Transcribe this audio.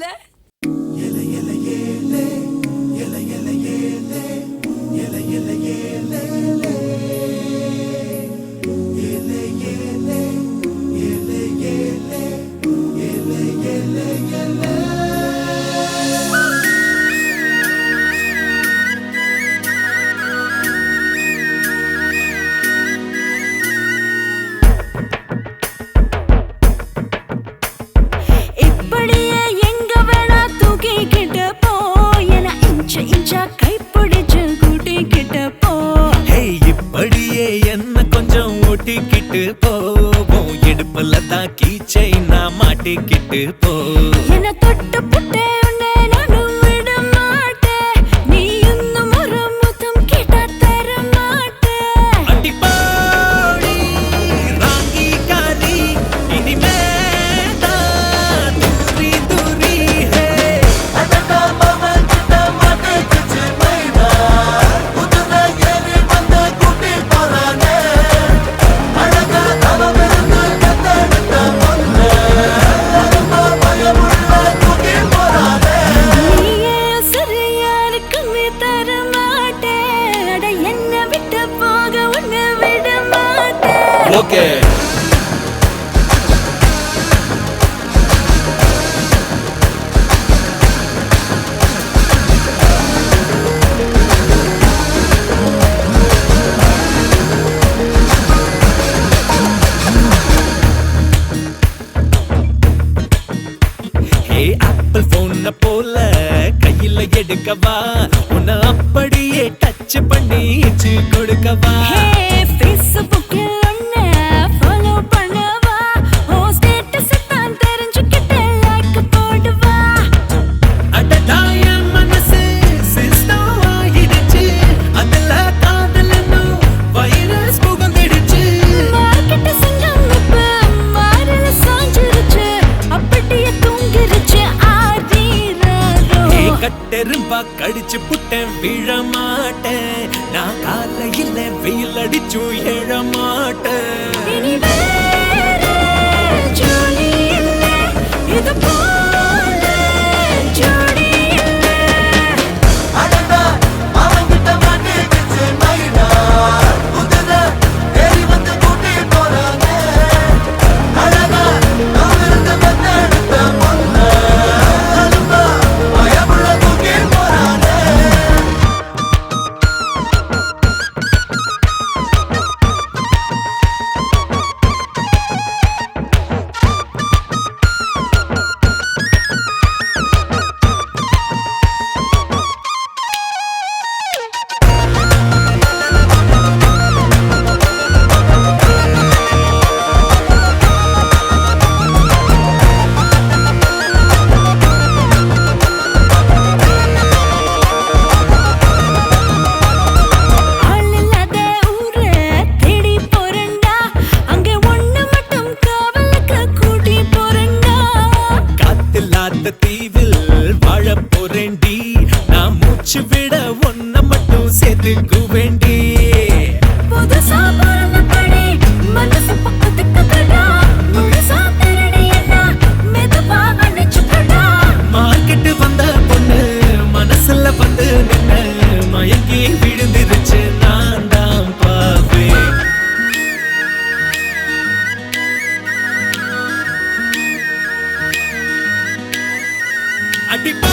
இல்ல? இப்படியே எங்க வேணா தூக்கிக்கிட்டு போ, என இன்ச் இன்ச்சா கைப்பிடிச்சு கூட்டிக்கிட்டு போ. இப்படியே என்ன கொஞ்சம் ஓட்டிக்கிட்டு போவோம், இடுப்புல தான் கீச்சை நான் மாட்டிக்கிட்டு போ. என தொட்டு புட்டே உன்னை நானும் விட மாட்டேன், நீ இன்னும் ஒரு முத்தம் கேட்டா தர மாட்டேன். அடிப்பாடி ராங்கி காரி இனிமே Okay. ஆப்பிள் போன போல கையில எடுக்கவா, உன்னை அப்படியே டச் பண்ணி கொடுக்கவா. Facebook follow பண்ணவா, ஓ ஸ்டேட்டஸ் தான் தெரிஞ்சுக்கிட்டு லைக் போடுவா. அடடாய மனசு சிஸ்டம் ஆயிடுச்சு, அதுல காதலனோ வைரஸ் புகுந்துடுச்சு. மார்க்கெட் சிங்கம் இப்ப மாறல சாஞ்சிருச்சு, அப்படியே தூங்கிருச்சு ஆதிராரோ. கட்டெரும்பா கடிச்சு புட்டேன் விழ மாட்டேன், நான் காலையில வெயில் அடிச்சும் எழ மாட்டேன். இனி வேற ஜோடி இல்ல, இது போல ஜோடி இல்ல. அடடா அவங்கிட்ட மாட்டிக்கிச்சு மைனா, உதல ஏறி வந்து கூட்டி போறாங்க. அழகா நாவிருந்து வந்தெடுத்த பொண்ணு, அலும்பா பயமுள்ள தூக்கி போறாங்க. தீவில் வாழ போறேண்டி, நான் மூச்சு விட ஒன்ன மட்டும் சேர்த்துக்கு வேண்டி. புதுசா பிறந்தபடி மனசு பக்கத்துக்கு கடா, முழுசா திருடி என்ன மெதுவா அணைச்சுக்கடா. மார்க்கெட்டு வந்த பொண்ணு மனசுல வந்து நின்ன மயங்கி விழுந்துருச்சு, நான் தான் பாவே. அடிப்பா